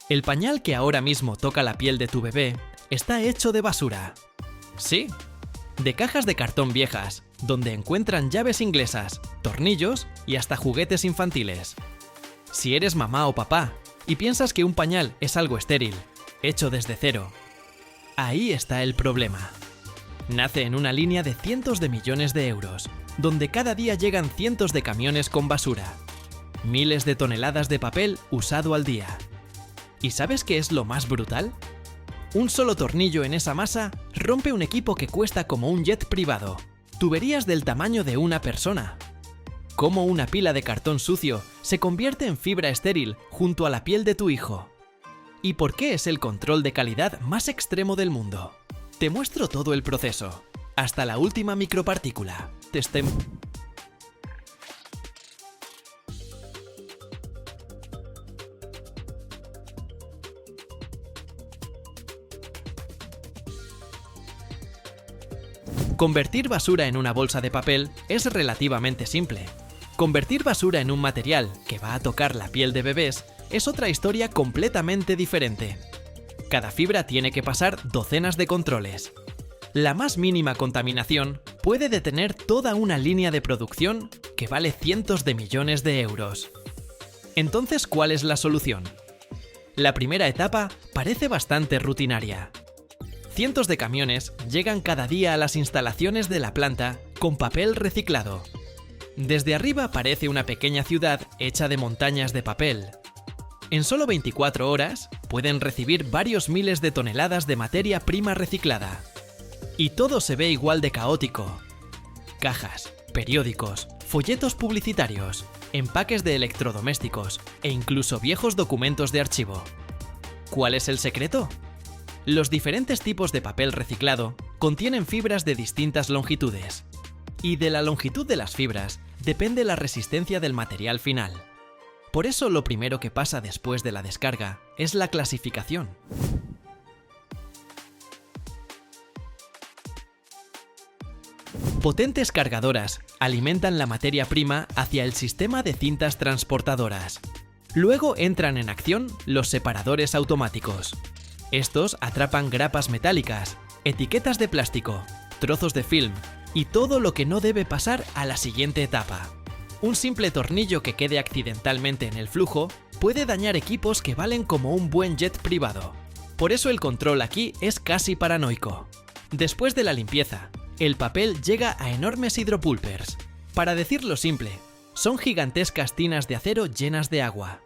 El pañal que ahora mismo toca la piel de tu bebé está hecho de basura. Sí, de cajas de cartón viejas, donde encuentran llaves inglesas, tornillos y hasta juguetes infantiles. Si eres mamá o papá y piensas que un pañal es algo estéril, hecho desde cero, ahí está el problema. Nace en una línea de cientos de millones de euros, donde cada día llegan cientos de camiones con basura. Miles de toneladas de papel usado al día. ¿Y sabes qué es lo más brutal? Un solo tornillo en esa masa rompe un equipo que cuesta como un jet privado. Tuberías del tamaño de una persona. ¿Cómo una pila de cartón sucio se convierte en fibra estéril junto a la piel de tu hijo? ¿Y por qué es el control de calidad más extremo del mundo? Te muestro todo el proceso, hasta la última micropartícula. Convertir basura en una bolsa de papel es relativamente simple. Convertir basura en un material que va a tocar la piel de bebés es otra historia completamente diferente. Cada fibra tiene que pasar docenas de controles. La más mínima contaminación puede detener toda una línea de producción que vale cientos de millones de euros. Entonces, ¿cuál es la solución? La primera etapa parece bastante rutinaria. Cientos de camiones llegan cada día a las instalaciones de la planta con papel reciclado. Desde arriba parece una pequeña ciudad hecha de montañas de papel. En solo 24 horas pueden recibir varios miles de toneladas de materia prima reciclada. Y todo se ve igual de caótico. Cajas, periódicos, folletos publicitarios, empaques de electrodomésticos e incluso viejos documentos de archivo. ¿Cuál es el secreto? Los diferentes tipos de papel reciclado contienen fibras de distintas longitudes. Y de la longitud de las fibras depende la resistencia del material final. Por eso lo primero que pasa después de la descarga es la clasificación. Potentes cargadoras alimentan la materia prima hacia el sistema de cintas transportadoras. Luego entran en acción los separadores automáticos. Estos atrapan grapas metálicas, etiquetas de plástico, trozos de film y todo lo que no debe pasar a la siguiente etapa. Un simple tornillo que quede accidentalmente en el flujo puede dañar equipos que valen como un buen jet privado. Por eso el control aquí es casi paranoico. Después de la limpieza, el papel llega a enormes hidropulpers. Para decirlo simple, son gigantescas tinas de acero llenas de agua.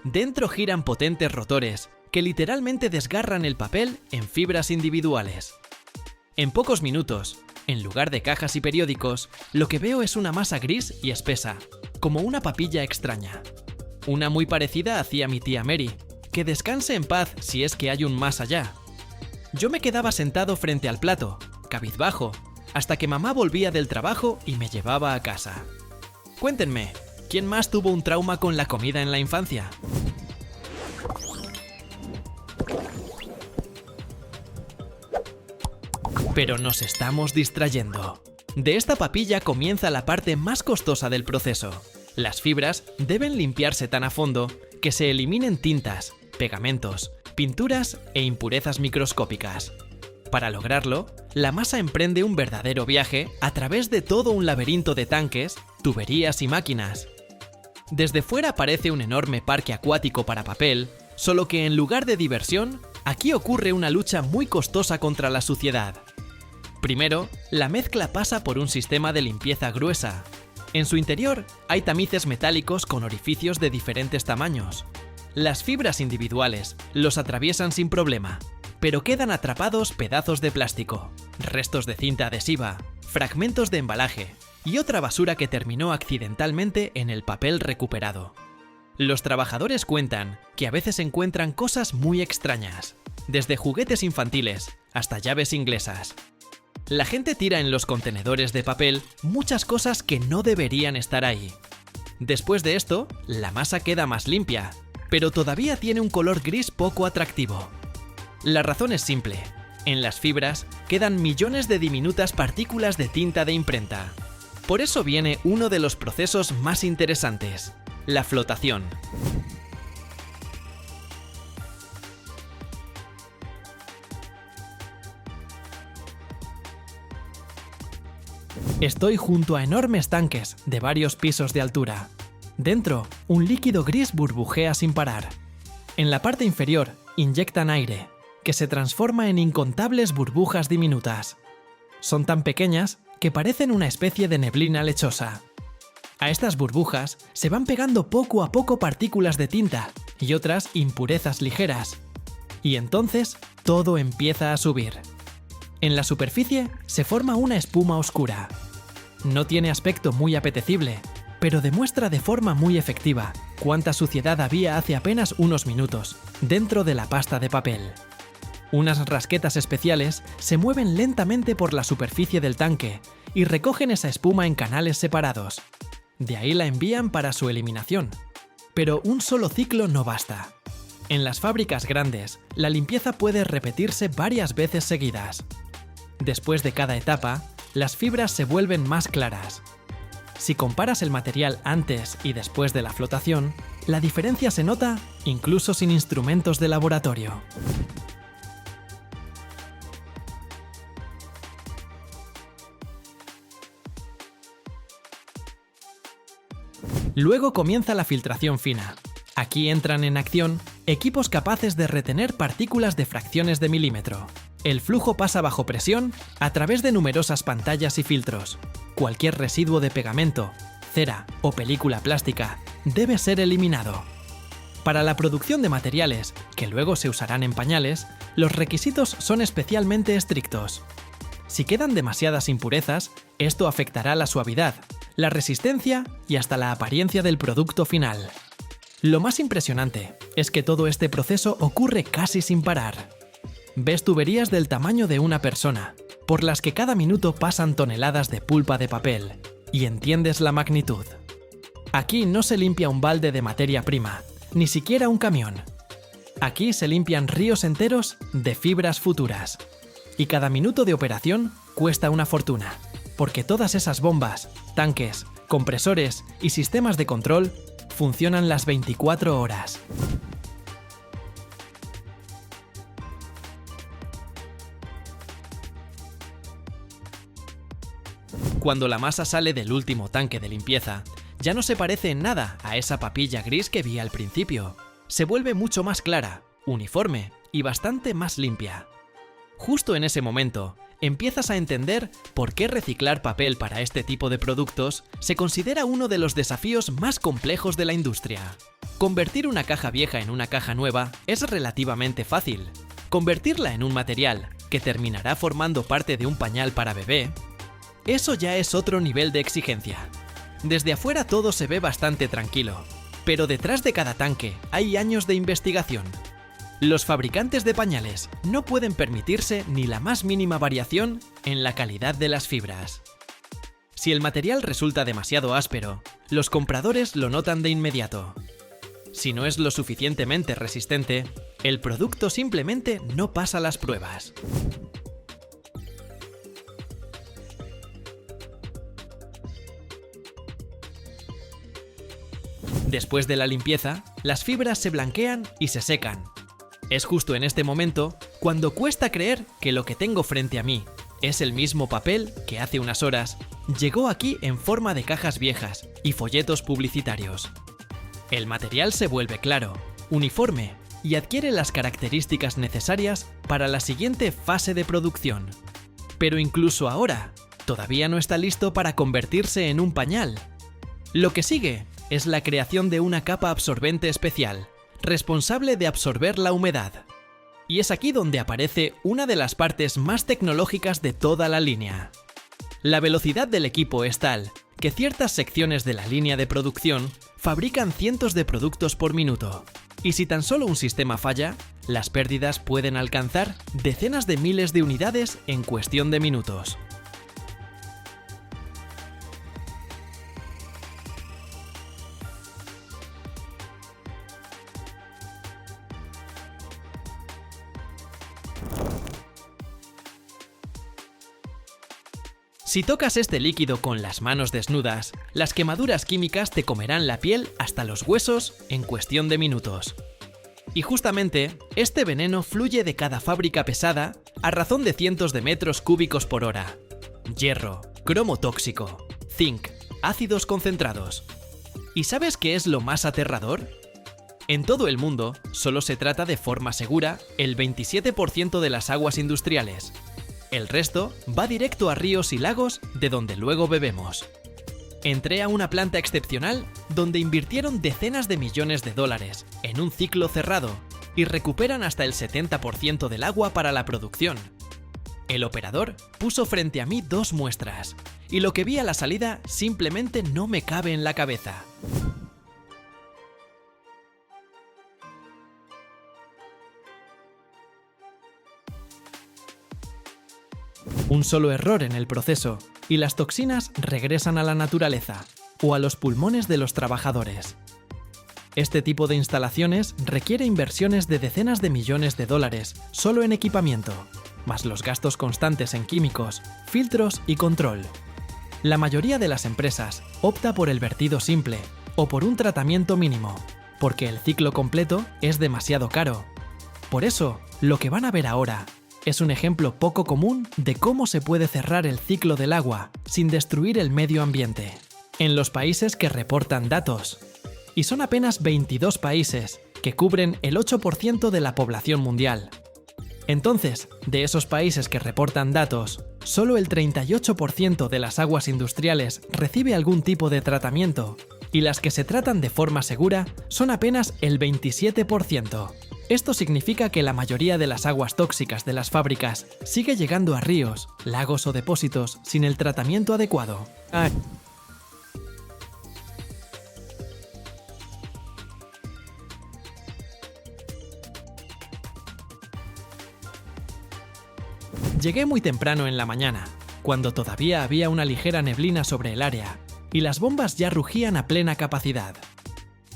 Dentro giran potentes rotores que literalmente desgarran el papel en fibras individuales. En pocos minutos, en lugar de cajas y periódicos, lo que veo es una masa gris y espesa, como una papilla extraña. Una muy parecida hacía mi tía Mary, que descanse en paz si es que hay un más allá. Yo me quedaba sentado frente al plato, cabizbajo, hasta que mamá volvía del trabajo y me llevaba a casa. Cuéntenme, ¿quién más tuvo un trauma con la comida en la infancia? Pero nos estamos distrayendo. De esta papilla comienza la parte más costosa del proceso. Las fibras deben limpiarse tan a fondo que se eliminen tintas, pegamentos, pinturas e impurezas microscópicas. Para lograrlo, la masa emprende un verdadero viaje a través de todo un laberinto de tanques, tuberías y máquinas. Desde fuera parece un enorme parque acuático para papel, solo que en lugar de diversión, aquí ocurre una lucha muy costosa contra la suciedad. Primero, la mezcla pasa por un sistema de limpieza gruesa. En su interior hay tamices metálicos con orificios de diferentes tamaños. Las fibras individuales los atraviesan sin problema, pero quedan atrapados pedazos de plástico, restos de cinta adhesiva, fragmentos de embalaje y otra basura que terminó accidentalmente en el papel recuperado. Los trabajadores cuentan que a veces encuentran cosas muy extrañas, desde juguetes infantiles hasta llaves inglesas. La gente tira en los contenedores de papel muchas cosas que no deberían estar ahí. Después de esto, la masa queda más limpia, pero todavía tiene un color gris poco atractivo. La razón es simple. En las fibras quedan millones de diminutas partículas de tinta de imprenta. Por eso viene uno de los procesos más interesantes, la flotación. Estoy junto a enormes tanques de varios pisos de altura. Dentro, un líquido gris burbujea sin parar. En la parte inferior, inyectan aire, que se transforma en incontables burbujas diminutas. Son tan pequeñas que parecen una especie de neblina lechosa. A estas burbujas se van pegando poco a poco partículas de tinta y otras impurezas ligeras. Y entonces todo empieza a subir. En la superficie se forma una espuma oscura. No tiene aspecto muy apetecible, pero demuestra de forma muy efectiva cuánta suciedad había hace apenas unos minutos dentro de la pasta de papel. Unas rasquetas especiales se mueven lentamente por la superficie del tanque y recogen esa espuma en canales separados. De ahí la envían para su eliminación. Pero un solo ciclo no basta. En las fábricas grandes, la limpieza puede repetirse varias veces seguidas. Después de cada etapa, las fibras se vuelven más claras. Si comparas el material antes y después de la flotación, la diferencia se nota incluso sin instrumentos de laboratorio. Luego comienza la filtración fina. Aquí entran en acción equipos capaces de retener partículas de fracciones de milímetro. El flujo pasa bajo presión a través de numerosas pantallas y filtros. Cualquier residuo de pegamento, cera o película plástica debe ser eliminado. Para la producción de materiales, que luego se usarán en pañales, los requisitos son especialmente estrictos. Si quedan demasiadas impurezas, esto afectará la suavidad, la resistencia y hasta la apariencia del producto final. Lo más impresionante es que todo este proceso ocurre casi sin parar. Ves tuberías del tamaño de una persona, por las que cada minuto pasan toneladas de pulpa de papel, y entiendes la magnitud. Aquí no se limpia un balde de materia prima, ni siquiera un camión. Aquí se limpian ríos enteros de fibras futuras. Y cada minuto de operación cuesta una fortuna, porque todas esas bombas, tanques, compresores y sistemas de control funcionan las 24 horas. Cuando la masa sale del último tanque de limpieza, ya no se parece en nada a esa papilla gris que vi al principio. Se vuelve mucho más clara, uniforme y bastante más limpia. Justo en ese momento, empiezas a entender por qué reciclar papel para este tipo de productos se considera uno de los desafíos más complejos de la industria. Convertir una caja vieja en una caja nueva es relativamente fácil. Convertirla en un material que terminará formando parte de un pañal para bebé, eso ya es otro nivel de exigencia. Desde afuera todo se ve bastante tranquilo, pero detrás de cada tanque hay años de investigación. Los fabricantes de pañales no pueden permitirse ni la más mínima variación en la calidad de las fibras. Si el material resulta demasiado áspero, los compradores lo notan de inmediato. Si no es lo suficientemente resistente, el producto simplemente no pasa las pruebas. Después de la limpieza, las fibras se blanquean y se secan. Es justo en este momento cuando cuesta creer que lo que tengo frente a mí es el mismo papel que hace unas horas llegó aquí en forma de cajas viejas y folletos publicitarios. El material se vuelve claro, uniforme y adquiere las características necesarias para la siguiente fase de producción. Pero incluso ahora, todavía no está listo para convertirse en un pañal. Lo que sigue es la creación de una capa absorbente especial, responsable de absorber la humedad. Y es aquí donde aparece una de las partes más tecnológicas de toda la línea. La velocidad del equipo es tal que ciertas secciones de la línea de producción fabrican cientos de productos por minuto. Y si tan solo un sistema falla, las pérdidas pueden alcanzar decenas de miles de unidades en cuestión de minutos. Si tocas este líquido con las manos desnudas, las quemaduras químicas te comerán la piel hasta los huesos en cuestión de minutos. Y justamente, este veneno fluye de cada fábrica pesada a razón de cientos de metros cúbicos por hora. Hierro, cromo tóxico, zinc, ácidos concentrados. ¿Y sabes qué es lo más aterrador? En todo el mundo, solo se trata de forma segura el 27% de las aguas industriales. El resto va directo a ríos y lagos de donde luego bebemos. Entré a una planta excepcional donde invirtieron decenas de millones de dólares en un ciclo cerrado y recuperan hasta el 70% del agua para la producción. El operador puso frente a mí 2 muestras, y lo que vi a la salida simplemente no me cabe en la cabeza. Un solo error en el proceso y las toxinas regresan a la naturaleza o a los pulmones de los trabajadores. Este tipo de instalaciones requiere inversiones de decenas de millones de dólares solo en equipamiento, más los gastos constantes en químicos, filtros y control. La mayoría de las empresas opta por el vertido simple o por un tratamiento mínimo, porque el ciclo completo es demasiado caro. Por eso, lo que van a ver ahora es un ejemplo poco común de cómo se puede cerrar el ciclo del agua sin destruir el medio ambiente. En los países que reportan datos, y son apenas 22 países que cubren el 8% de la población mundial. Entonces, de esos países que reportan datos, solo el 38% de las aguas industriales recibe algún tipo de tratamiento, y las que se tratan de forma segura son apenas el 27%. Esto significa que la mayoría de las aguas tóxicas de las fábricas sigue llegando a ríos, lagos o depósitos sin el tratamiento adecuado. Llegué muy temprano en la mañana, cuando todavía había una ligera neblina sobre el área, y las bombas ya rugían a plena capacidad.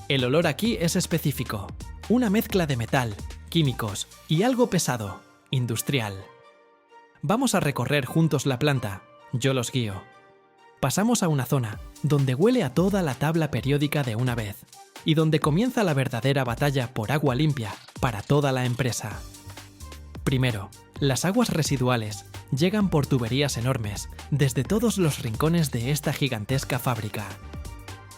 El olor aquí es específico, una mezcla de metal, químicos y algo pesado, industrial. Vamos a recorrer juntos la planta, yo los guío. Pasamos a una zona donde huele a toda la tabla periódica de una vez, y donde comienza la verdadera batalla por agua limpia para toda la empresa. Primero, las aguas residuales llegan por tuberías enormes desde todos los rincones de esta gigantesca fábrica.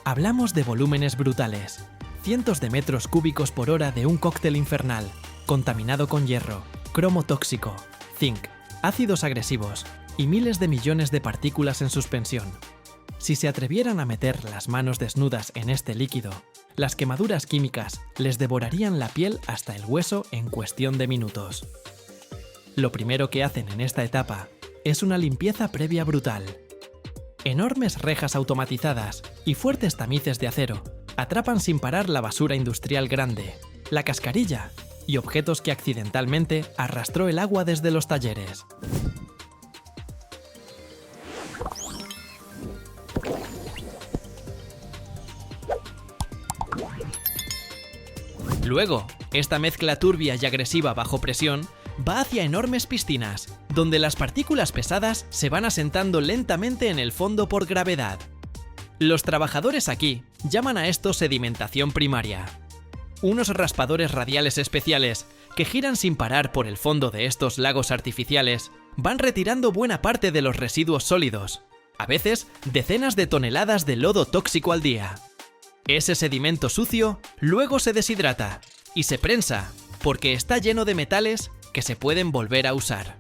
Hablamos de volúmenes brutales, cientos de metros cúbicos por hora de un cóctel infernal, contaminado con hierro, cromo tóxico, zinc, ácidos agresivos y miles de millones de partículas en suspensión. Si se atrevieran a meter las manos desnudas en este líquido, las quemaduras químicas les devorarían la piel hasta el hueso en cuestión de minutos. Lo primero que hacen en esta etapa es una limpieza previa brutal. Enormes rejas automatizadas y fuertes tamices de acero atrapan sin parar la basura industrial grande, la cascarilla y objetos que accidentalmente arrastró el agua desde los talleres. Luego, esta mezcla turbia y agresiva bajo presión va hacia enormes piscinas, donde las partículas pesadas se van asentando lentamente en el fondo por gravedad. Los trabajadores aquí llaman a esto sedimentación primaria. Unos raspadores radiales especiales que giran sin parar por el fondo de estos lagos artificiales van retirando buena parte de los residuos sólidos, a veces decenas de toneladas de lodo tóxico al día. Ese sedimento sucio luego se deshidrata y se prensa porque está lleno de metales que se pueden volver a usar.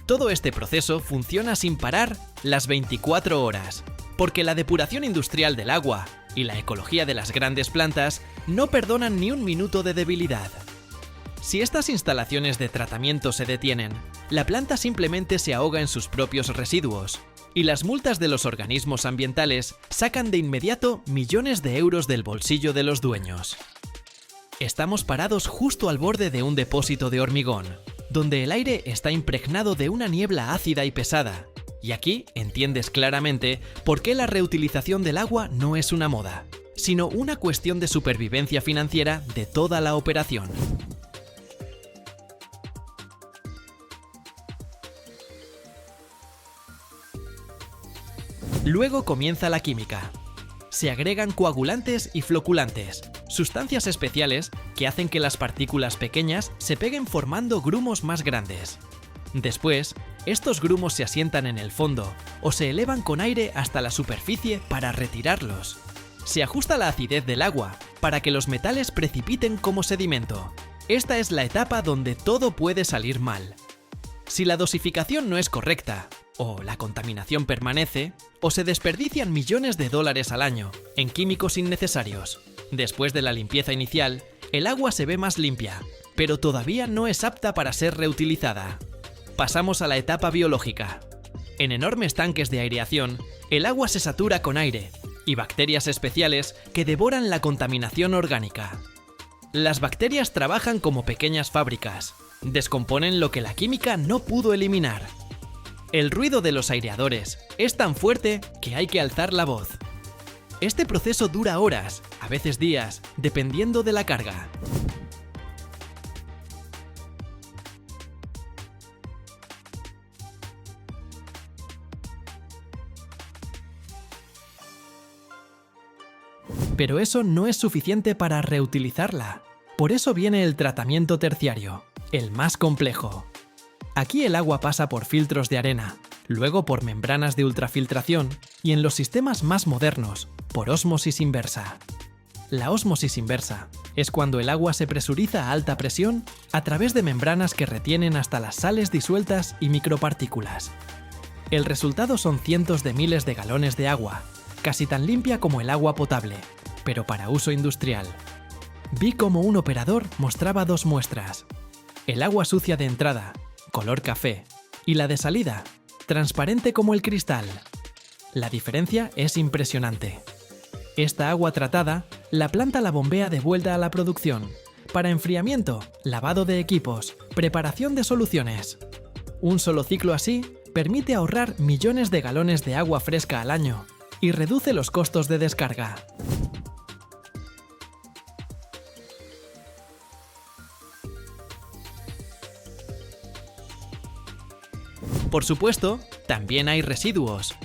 Todo este proceso funciona sin parar las 24 horas, porque la depuración industrial del agua y la ecología de las grandes plantas no perdonan ni un minuto de debilidad. Si estas instalaciones de tratamiento se detienen, la planta simplemente se ahoga en sus propios residuos, y las multas de los organismos ambientales sacan de inmediato millones de euros del bolsillo de los dueños. Estamos parados justo al borde de un depósito de hormigón, donde el aire está impregnado de una niebla ácida y pesada, y aquí entiendes claramente por qué la reutilización del agua no es una moda, sino una cuestión de supervivencia financiera de toda la operación. Luego comienza la química. Se agregan coagulantes y floculantes, sustancias especiales que hacen que las partículas pequeñas se peguen formando grumos más grandes. Después, Estos grumos se asientan en el fondo o se elevan con aire hasta la superficie para retirarlos. Se ajusta la acidez del agua para que los metales precipiten como sedimento. Esta es la etapa donde todo puede salir mal. Si la dosificación no es correcta, o la contaminación permanece, o se desperdician millones de dólares al año en químicos innecesarios. Después de la limpieza inicial, el agua se ve más limpia, pero todavía no es apta para ser reutilizada. Pasamos a la etapa biológica. En enormes tanques de aireación, el agua se satura con aire y bacterias especiales que devoran la contaminación orgánica. Las bacterias trabajan como pequeñas fábricas, descomponen lo que la química no pudo eliminar. El ruido de los aireadores es tan fuerte que hay que alzar la voz. Este proceso dura horas, a veces días, dependiendo de la carga. Pero eso no es suficiente para reutilizarla. Por eso viene el tratamiento terciario, el más complejo. Aquí el agua pasa por filtros de arena, luego por membranas de ultrafiltración y en los sistemas más modernos, por ósmosis inversa. La ósmosis inversa es cuando el agua se presuriza a alta presión a través de membranas que retienen hasta las sales disueltas y micropartículas. El resultado son cientos de miles de galones de agua, casi tan limpia como el agua potable, pero para uso industrial. Vi cómo un operador mostraba dos muestras. El agua sucia de entrada, color café, y la de salida, transparente como el cristal. La diferencia es impresionante. Esta agua tratada, la planta la bombea de vuelta a la producción, para enfriamiento, lavado de equipos, preparación de soluciones. Un solo ciclo así permite ahorrar millones de galones de agua fresca al año y reduce los costos de descarga. Por supuesto, también hay residuos.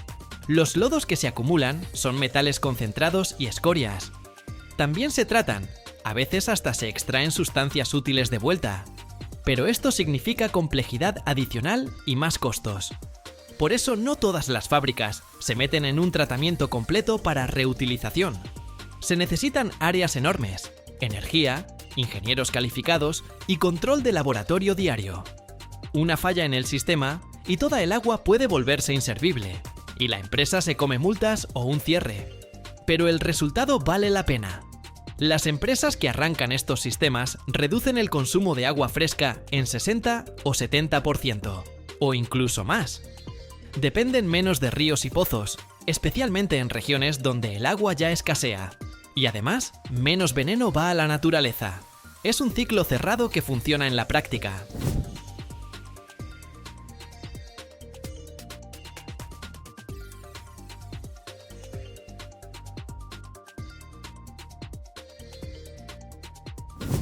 Los lodos que se acumulan son metales concentrados y escorias. También se tratan, a veces hasta se extraen sustancias útiles de vuelta. Pero esto significa complejidad adicional y más costos. Por eso no todas las fábricas se meten en un tratamiento completo para reutilización. Se necesitan áreas enormes, energía, ingenieros calificados y control de laboratorio diario. Una falla en el sistema y toda el agua puede volverse inservible, y la empresa se come multas o un cierre. Pero el resultado vale la pena. Las empresas que arrancan estos sistemas reducen el consumo de agua fresca en 60 o 70%, o incluso más. Dependen menos de ríos y pozos, especialmente en regiones donde el agua ya escasea. Y además, menos veneno va a la naturaleza. Es un ciclo cerrado que funciona en la práctica.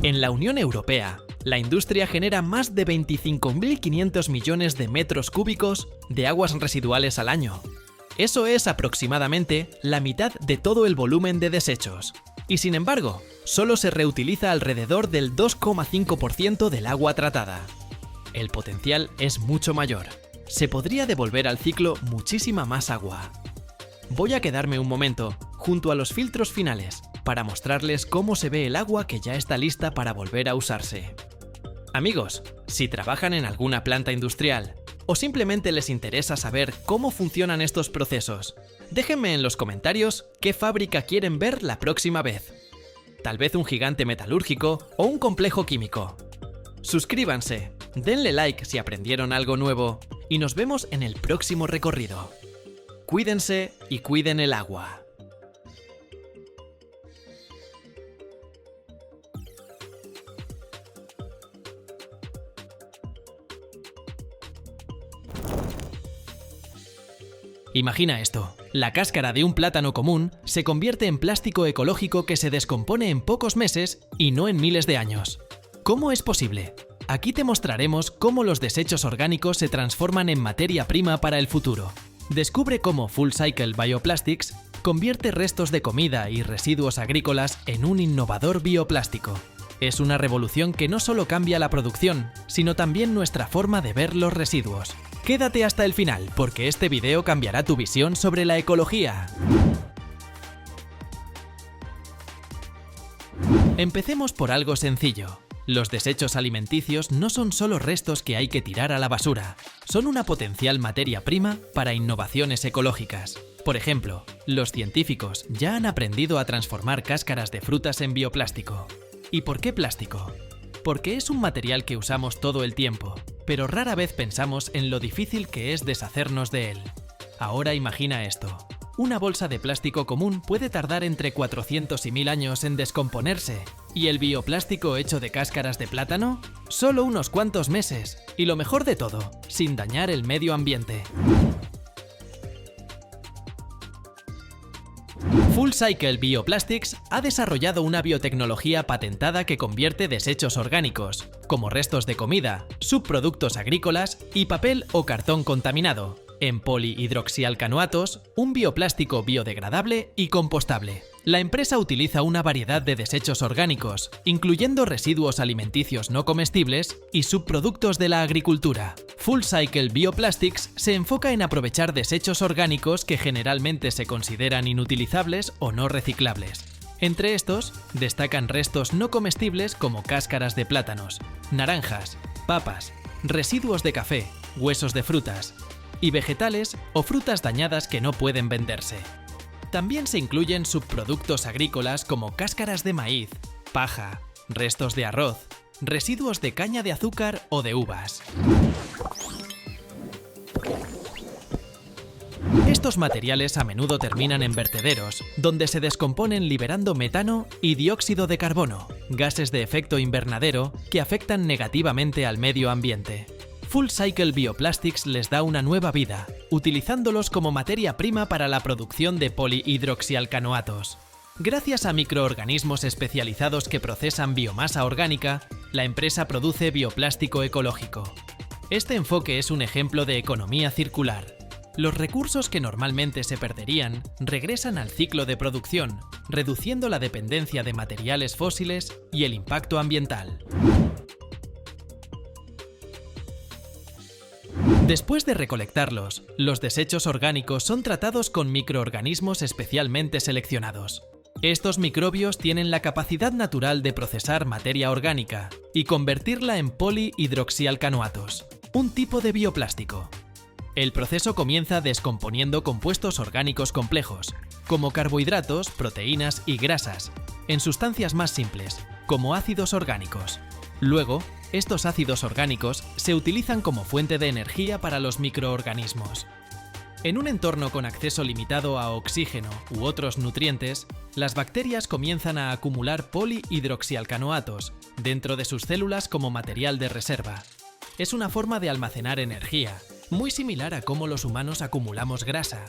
En la Unión Europea, la industria genera más de 25.500 millones de metros cúbicos de aguas residuales al año. Eso es aproximadamente la mitad de todo el volumen de desechos. Y sin embargo, solo se reutiliza alrededor del 2,5% del agua tratada. El potencial es mucho mayor. Se podría devolver al ciclo muchísima más agua. Voy a quedarme un momento junto a los filtros finales para mostrarles cómo se ve el agua que ya está lista para volver a usarse. Amigos, si trabajan en alguna planta industrial o simplemente les interesa saber cómo funcionan estos procesos, déjenme en los comentarios qué fábrica quieren ver la próxima vez. Tal vez un gigante metalúrgico o un complejo químico. Suscríbanse, denle like si aprendieron algo nuevo y nos vemos en el próximo recorrido. Cuídense y cuiden el agua. Imagina esto, la cáscara de un plátano común se convierte en plástico ecológico que se descompone en pocos meses y no en miles de años. ¿Cómo es posible? Aquí te mostraremos cómo los desechos orgánicos se transforman en materia prima para el futuro. Descubre cómo Full Cycle Bioplastics convierte restos de comida y residuos agrícolas en un innovador bioplástico. Es una revolución que no solo cambia la producción, sino también nuestra forma de ver los residuos. Quédate hasta el final, porque este video cambiará tu visión sobre la ecología. Empecemos por algo sencillo. Los desechos alimenticios no son solo restos que hay que tirar a la basura, son una potencial materia prima para innovaciones ecológicas. Por ejemplo, los científicos ya han aprendido a transformar cáscaras de frutas en bioplástico. ¿Y por qué plástico? Porque es un material que usamos todo el tiempo, pero rara vez pensamos en lo difícil que es deshacernos de él. Ahora imagina esto. Una bolsa de plástico común puede tardar entre 400 y 1000 años en descomponerse. ¿Y el bioplástico hecho de cáscaras de plátano? Solo unos cuantos meses. Y lo mejor de todo, sin dañar el medio ambiente. Full Cycle Bioplastics ha desarrollado una biotecnología patentada que convierte desechos orgánicos, como restos de comida, subproductos agrícolas y papel o cartón contaminado, en polihidroxialcanoatos, un bioplástico biodegradable y compostable. La empresa utiliza una variedad de desechos orgánicos, incluyendo residuos alimenticios no comestibles y subproductos de la agricultura. Full Cycle Bioplastics se enfoca en aprovechar desechos orgánicos que generalmente se consideran inutilizables o no reciclables. Entre estos, destacan restos no comestibles como cáscaras de plátanos, naranjas, papas, residuos de café, huesos de frutas, y vegetales o frutas dañadas que no pueden venderse. También se incluyen subproductos agrícolas como cáscaras de maíz, paja, restos de arroz, residuos de caña de azúcar o de uvas. Estos materiales a menudo terminan en vertederos, donde se descomponen liberando metano y dióxido de carbono, gases de efecto invernadero que afectan negativamente al medio ambiente. Full Cycle Bioplastics les da una nueva vida, utilizándolos como materia prima para la producción de polihidroxialcanoatos. Gracias a microorganismos especializados que procesan biomasa orgánica, la empresa produce bioplástico ecológico. Este enfoque es un ejemplo de economía circular. Los recursos que normalmente se perderían regresan al ciclo de producción, reduciendo la dependencia de materiales fósiles y el impacto ambiental. Después de recolectarlos, los desechos orgánicos son tratados con microorganismos especialmente seleccionados. Estos microbios tienen la capacidad natural de procesar materia orgánica y convertirla en polihidroxialcanoatos, un tipo de bioplástico. El proceso comienza descomponiendo compuestos orgánicos complejos, como carbohidratos, proteínas y grasas, en sustancias más simples, como ácidos orgánicos. Luego, estos ácidos orgánicos se utilizan como fuente de energía para los microorganismos. En un entorno con acceso limitado a oxígeno u otros nutrientes, las bacterias comienzan a acumular polihidroxialcanoatos dentro de sus células como material de reserva. Es una forma de almacenar energía, muy similar a cómo los humanos acumulamos grasa.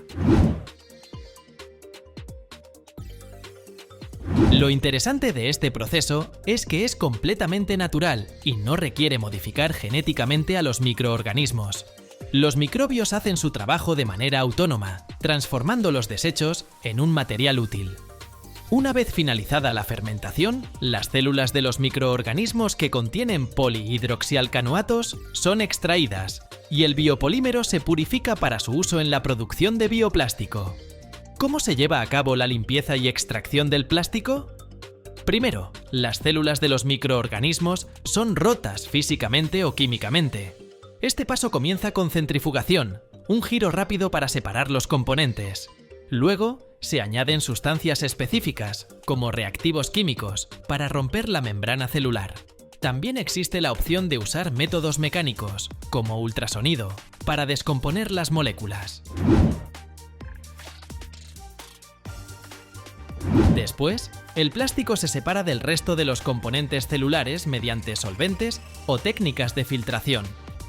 Lo interesante de este proceso es que es completamente natural y no requiere modificar genéticamente a los microorganismos. Los microbios hacen su trabajo de manera autónoma, transformando los desechos en un material útil. Una vez finalizada la fermentación, las células de los microorganismos que contienen polihidroxialcanoatos son extraídas y el biopolímero se purifica para su uso en la producción de bioplástico. ¿Cómo se lleva a cabo la limpieza y extracción del plástico? Primero, las células de los microorganismos son rotas físicamente o químicamente. Este paso comienza con centrifugación, un giro rápido para separar los componentes. Luego, se añaden sustancias específicas, como reactivos químicos, para romper la membrana celular. También existe la opción de usar métodos mecánicos, como ultrasonido, para descomponer las moléculas. Después, el plástico se separa del resto de los componentes celulares mediante solventes o técnicas de filtración.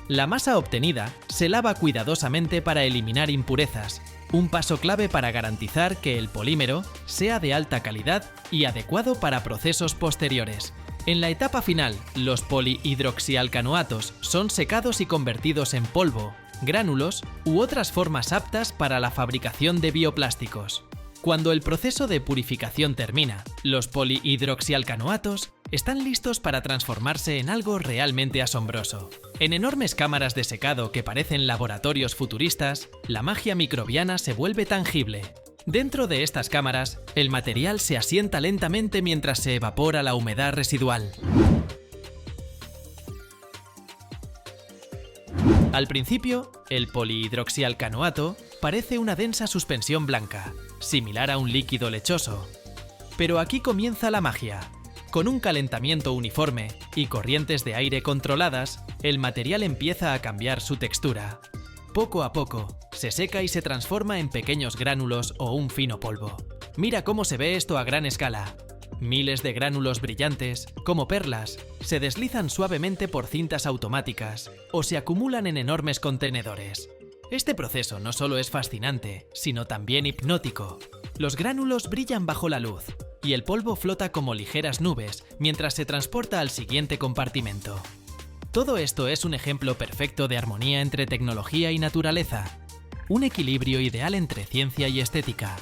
La masa obtenida se lava cuidadosamente para eliminar impurezas, un paso clave para garantizar que el polímero sea de alta calidad y adecuado para procesos posteriores. En la etapa final, los polihidroxialcanoatos son secados y convertidos en polvo, gránulos u otras formas aptas para la fabricación de bioplásticos. Cuando el proceso de purificación termina, los polihidroxialcanoatos están listos para transformarse en algo realmente asombroso. En enormes cámaras de secado que parecen laboratorios futuristas, la magia microbiana se vuelve tangible. Dentro de estas cámaras, el material se asienta lentamente mientras se evapora la humedad residual. Al principio, el polihidroxialcanoato parece una densa suspensión blanca, similar a un líquido lechoso. Pero aquí comienza la magia. Con un calentamiento uniforme y corrientes de aire controladas, el material empieza a cambiar su textura. Poco a poco, se seca y se transforma en pequeños gránulos o un fino polvo. Mira cómo se ve esto a gran escala. Miles de gránulos brillantes, como perlas, se deslizan suavemente por cintas automáticas o se acumulan en enormes contenedores. Este proceso no solo es fascinante, sino también hipnótico. Los gránulos brillan bajo la luz y el polvo flota como ligeras nubes mientras se transporta al siguiente compartimento. Todo esto es un ejemplo perfecto de armonía entre tecnología y naturaleza, un equilibrio ideal entre ciencia y estética.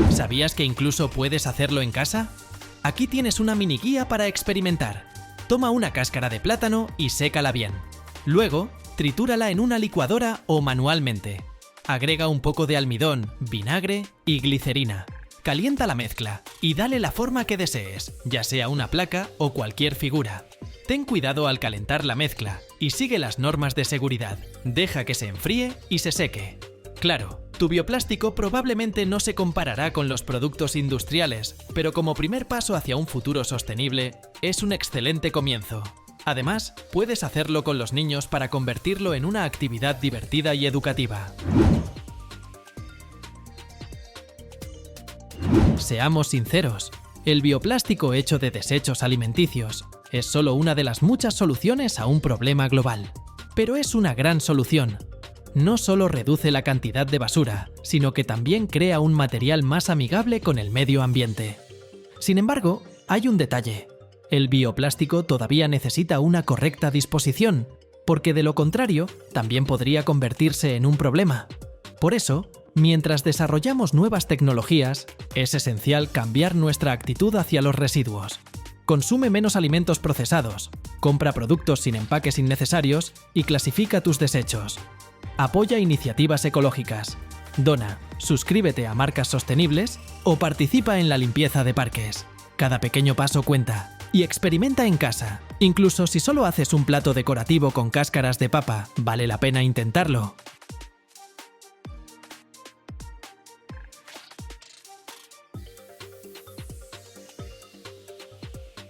¿Sabías que incluso puedes hacerlo en casa? Aquí tienes una mini guía para experimentar. Toma una cáscara de plátano y sécala bien. Luego, tritúrala en una licuadora o manualmente. Agrega un poco de almidón, vinagre y glicerina. Calienta la mezcla y dale la forma que desees, ya sea una placa o cualquier figura. Ten cuidado al calentar la mezcla y sigue las normas de seguridad. Deja que se enfríe y se seque. Claro, tu bioplástico probablemente no se comparará con los productos industriales, pero como primer paso hacia un futuro sostenible, es un excelente comienzo. Además, puedes hacerlo con los niños para convertirlo en una actividad divertida y educativa. Seamos sinceros, el bioplástico hecho de desechos alimenticios es solo una de las muchas soluciones a un problema global. Pero es una gran solución. No solo reduce la cantidad de basura, sino que también crea un material más amigable con el medio ambiente. Sin embargo, hay un detalle. El bioplástico todavía necesita una correcta disposición, porque de lo contrario, también podría convertirse en un problema. Por eso, mientras desarrollamos nuevas tecnologías, es esencial cambiar nuestra actitud hacia los residuos. Consume menos alimentos procesados, compra productos sin empaques innecesarios y clasifica tus desechos. Apoya iniciativas ecológicas, dona, suscríbete a marcas sostenibles o participa en la limpieza de parques. Cada pequeño paso cuenta. Y experimenta en casa. Incluso si solo haces un plato decorativo con cáscaras de papa, vale la pena intentarlo.